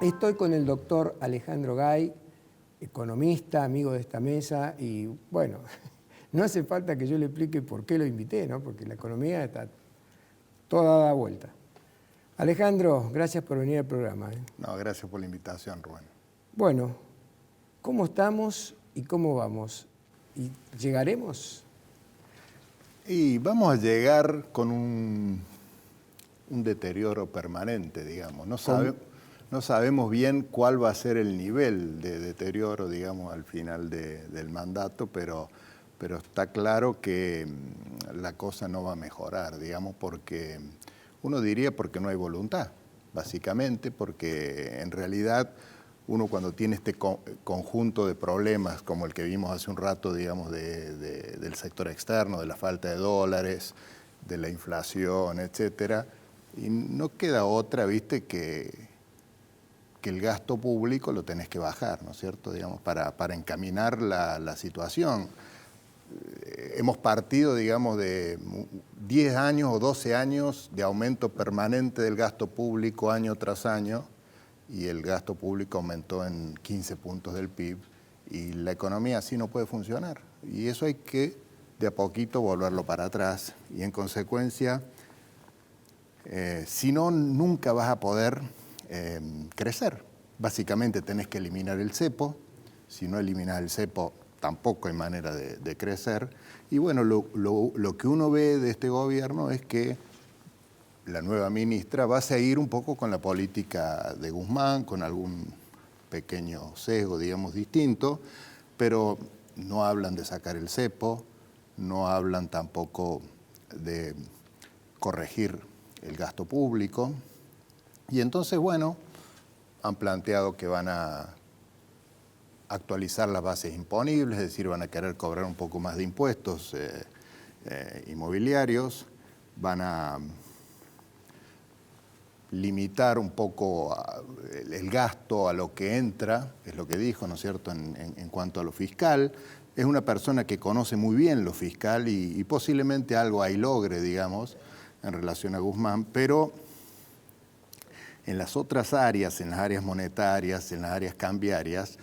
Estoy con el doctor Alejandro Gay, economista, amigo de esta mesa, y bueno, no hace falta que yo le explique por qué lo invité, ¿no? Porque la economía está toda dada vuelta. Alejandro, gracias por venir al programa. No, gracias por la invitación, Rubén. Bueno, ¿cómo estamos y cómo vamos? ¿Y llegaremos? Y vamos a llegar con un deterioro permanente, digamos. No sabemos bien cuál va a ser el nivel de deterioro, digamos, al final del mandato, pero está claro que la cosa no va a mejorar, digamos, porque uno diría porque no hay voluntad, básicamente, porque en realidad uno cuando tiene este conjunto de problemas como el que vimos hace un rato, digamos, del sector externo, de la falta de dólares, de la inflación, etcétera, y no queda otra, viste, que el gasto público lo tenés que bajar, ¿no es cierto?, digamos, para encaminar la situación. Hemos partido, digamos, de 10 años o 12 años de aumento permanente del gasto público año tras año, y el gasto público aumentó en 15 puntos del PIB, y la economía así no puede funcionar. Y eso hay que, de a poquito, volverlo para atrás, y en consecuencia, si no, nunca vas a poder crecer. Básicamente tenés que eliminar el cepo. Si no eliminas el cepo, tampoco hay manera de crecer. Y bueno, lo que uno ve de este gobierno es que la nueva ministra va a seguir un poco con la política de Guzmán, con algún pequeño sesgo, digamos, distinto, pero no hablan de sacar el cepo, no hablan tampoco de corregir el gasto público. Y entonces, bueno, han planteado que van a actualizar las bases imponibles, es decir, van a querer cobrar un poco más de impuestos inmobiliarios, van a limitar un poco el gasto a lo que entra, es lo que dijo, ¿no es cierto?, en cuanto a lo fiscal. Es una persona que conoce muy bien lo fiscal y posiblemente algo ahí logre, digamos, en relación a Guzmán, pero en las otras áreas, en las áreas monetarias, en las áreas cambiarias,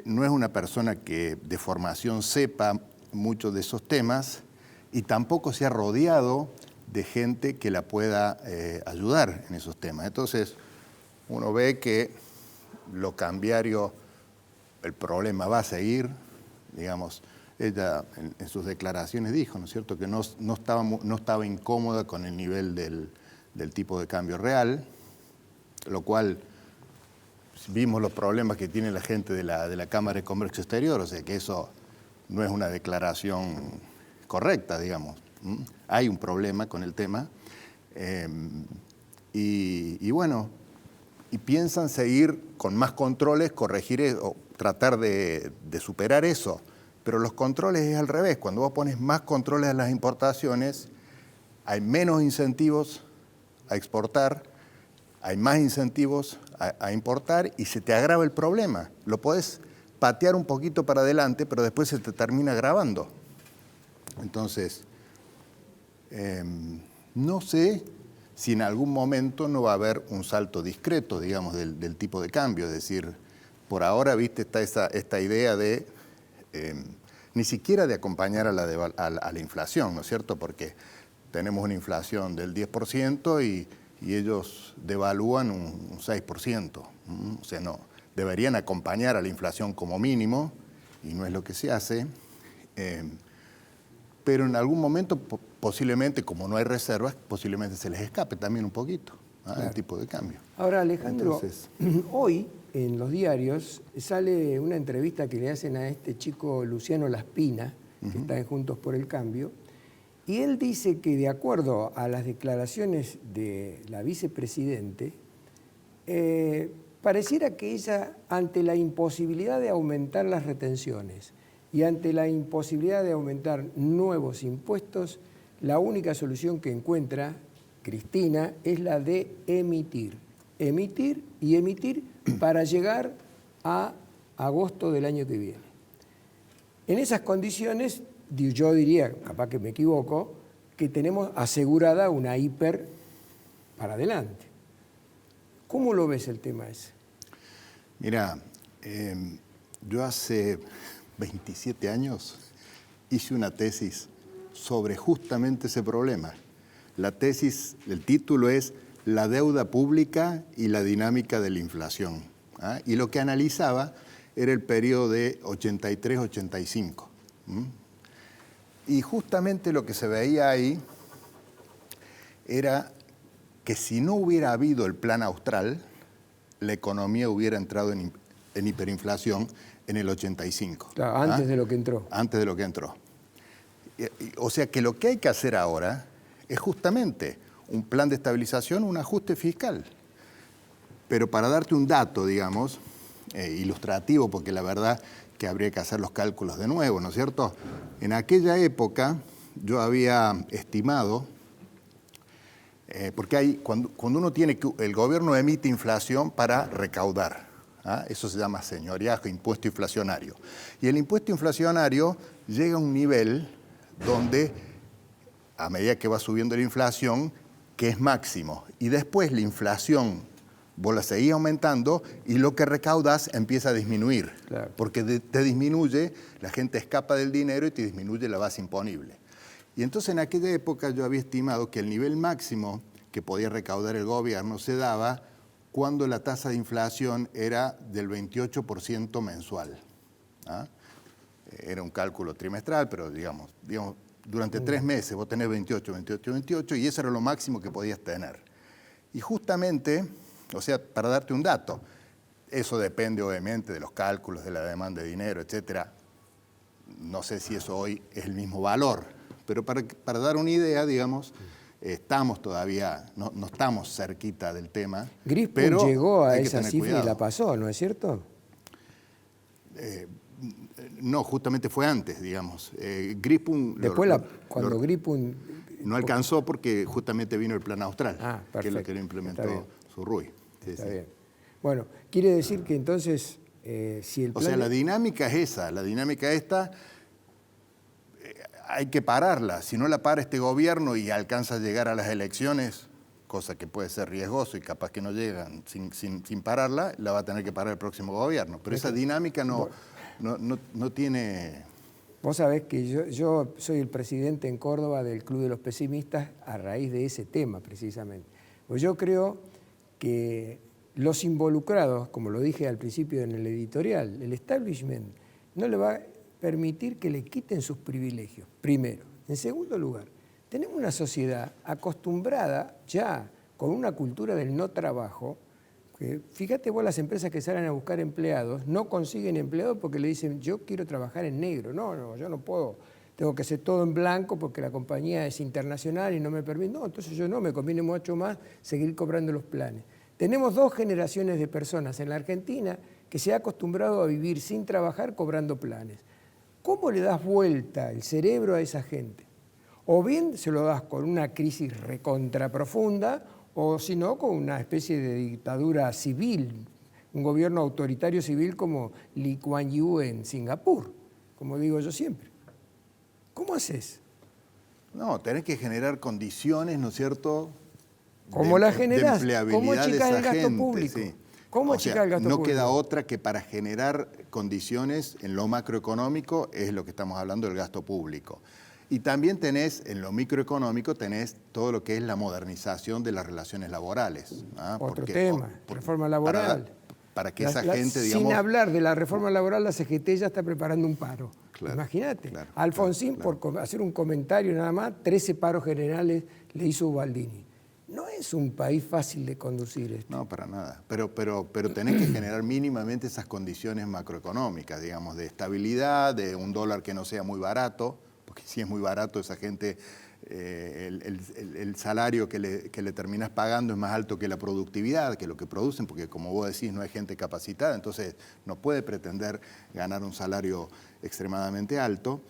no es una persona que de formación sepa mucho de esos temas y tampoco se ha rodeado de gente que la pueda ayudar en esos temas. Entonces, uno ve que lo cambiario, el problema va a seguir, digamos. Ella en sus declaraciones dijo, ¿no es cierto?, que no estaba incómoda con el nivel del tipo de cambio real, lo cual vimos los problemas que tiene la gente de la Cámara de Comercio Exterior, o sea que eso no es una declaración correcta, digamos. Hay un problema con el tema y bueno, y piensan seguir con más controles, corregir o tratar de superar eso, pero los controles es al revés. Cuando vos pones más controles a las importaciones, hay menos incentivos a exportar, hay más incentivos a importar y se te agrava el problema. Lo podés patear un poquito para adelante, pero después se te termina agravando. Entonces, no sé si en algún momento no va a haber un salto discreto, digamos, del tipo de cambio. Es decir, por ahora, viste, está esta idea de ni siquiera de acompañar a la inflación, ¿no es cierto? Porque tenemos una inflación del 10% y ellos devalúan un 6%. O sea, no, deberían acompañar a la inflación como mínimo, y no es lo que se hace. Pero en algún momento, posiblemente, como no hay reservas, posiblemente se les escape también un poquito, ¿no?, claro, el tipo de cambio. Ahora, Alejandro, hoy en los diarios sale una entrevista que le hacen a este chico Luciano Laspina, que está en Juntos por el Cambio, y él dice que de acuerdo a las declaraciones de la vicepresidente, pareciera que ella, ante la imposibilidad de aumentar las retenciones y ante la imposibilidad de aumentar nuevos impuestos, la única solución que encuentra Cristina es la de emitir. Emitir y emitir para llegar a agosto del año que viene. En esas condiciones, yo diría, capaz que me equivoco, que tenemos asegurada una hiper para adelante. ¿Cómo lo ves el tema ese? Mira, yo hace 27 años hice una tesis sobre justamente ese problema. La tesis, el título es La deuda pública y la dinámica de la inflación. ¿Ah? Y lo que analizaba era el periodo de 83-85. Y justamente lo que se veía ahí era que si no hubiera habido el plan austral, la economía hubiera entrado en hiperinflación en el 85. Claro, antes de lo que entró. Antes de lo que entró. O sea que lo que hay que hacer ahora es justamente un plan de estabilización, un ajuste fiscal. Pero para darte un dato, digamos, ilustrativo, porque la verdad que habría que hacer los cálculos de nuevo, ¿no es cierto? En aquella época yo había estimado, porque cuando uno tiene que, el gobierno emite inflación para recaudar, ¿ah? Eso se llama señoriaje, impuesto inflacionario. Y el impuesto inflacionario llega a un nivel donde, a medida que va subiendo la inflación, que es máximo, y después la inflación vos la seguís aumentando y lo que recaudas empieza a disminuir, claro, porque te disminuye, la gente escapa del dinero y te disminuye la base imponible. Y entonces en aquella época yo había estimado que el nivel máximo que podía recaudar el gobierno se daba cuando la tasa de inflación era del 28% mensual. ¿Ah? Era un cálculo trimestral, pero digamos durante 3 meses vos tenés 28, 28, 28 y eso era lo máximo que podías tener. Y justamente, o sea, para darte un dato, eso depende obviamente de los cálculos, de la demanda de dinero, etcétera. No sé si eso hoy es el mismo valor, pero para dar una idea, digamos, estamos todavía, no estamos cerquita del tema. Grispun llegó a esa cifra y la pasó, ¿no es cierto? No, justamente fue antes, digamos. Grispun... Después, cuando Grispun... No alcanzó porque justamente vino el plan austral, que es lo que lo implementó Zurruy. Sí, Está bien. Bueno, quiere decir que entonces, si el plan... O sea, la dinámica es esa, la dinámica esta, hay que pararla. Si no la para este gobierno y alcanza a llegar a las elecciones, cosa que puede ser riesgoso y capaz que no llegan sin pararla, la va a tener que parar el próximo gobierno. Pero esa dinámica no tiene... Vos sabés que yo soy el presidente en Córdoba del Club de los Pesimistas a raíz de ese tema, precisamente. Pues yo creo que los involucrados, como lo dije al principio en el editorial, el establishment no le va a permitir que le quiten sus privilegios, primero. En segundo lugar, tenemos una sociedad acostumbrada ya con una cultura del no trabajo. Fíjate vos, las empresas que salen a buscar empleados no consiguen empleados porque le dicen yo quiero trabajar en negro. No, yo no puedo, tengo que hacer todo en blanco porque la compañía es internacional y no me permite. No, entonces yo no, me conviene mucho más seguir cobrando los planes. Tenemos 2 generaciones de personas en la Argentina que se ha acostumbrado a vivir sin trabajar cobrando planes. ¿Cómo le das vuelta el cerebro a esa gente? O bien se lo das con una crisis recontraprofunda, o si no, con una especie de dictadura civil, un gobierno autoritario civil como Lee Kuan Yew en Singapur, como digo yo siempre. ¿Cómo haces? No, tenés que generar condiciones, ¿no es cierto? ¿Cómo la generás? De empleabilidad. ¿Cómo achicás el gasto gente, público? Sí. ¿Cómo achicás el gasto no público? queda otra que para generar condiciones en lo macroeconómico es lo que estamos hablando del gasto público. Y también tenés, en lo microeconómico, tenés todo lo que es la modernización de las relaciones laborales. ¿Ah? Otro tema, reforma laboral. Para que esa gente, digamos... Sin hablar de la reforma laboral, la CGT ya está preparando un paro. Claro, imagínate. Claro, Alfonsín, por hacer un comentario nada más, 13 paros generales le hizo Ubaldini. No es un país fácil de conducir esto. No, para nada. Pero tenés que generar mínimamente esas condiciones macroeconómicas, digamos, de estabilidad, de un dólar que no sea muy barato, porque si es muy barato esa gente, el salario que le terminás pagando es más alto que la productividad, que lo que producen, porque como vos decís, no hay gente capacitada, entonces no puede pretender ganar un salario extremadamente alto.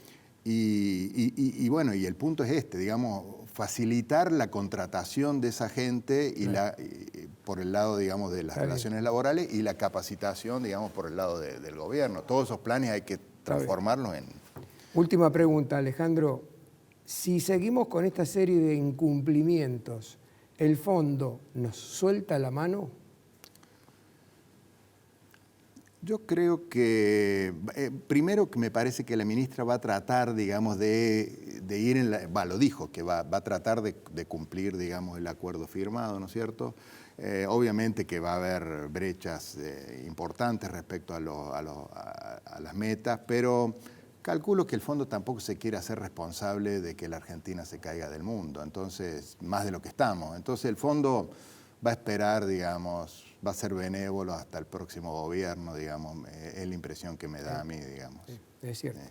Y bueno, y el punto es este, digamos, facilitar la contratación de esa gente y por el lado, digamos, de las relaciones laborales y la capacitación, digamos, por el lado del gobierno. Todos esos planes hay que transformarlos en... Última pregunta, Alejandro. Si seguimos con esta serie de incumplimientos, ¿el fondo nos suelta la mano? Yo creo que, primero que me parece que la ministra va a tratar, digamos, de ir lo dijo, que va a tratar de cumplir, digamos, el acuerdo firmado, ¿no es cierto? Obviamente que va a haber brechas importantes respecto a las metas, pero calculo que el fondo tampoco se quiere hacer responsable de que la Argentina se caiga del mundo, entonces, más de lo que estamos. Entonces el fondo va a esperar, digamos, va a ser benévolo hasta el próximo gobierno, digamos, es la impresión que me da a mí, digamos. Sí, es cierto.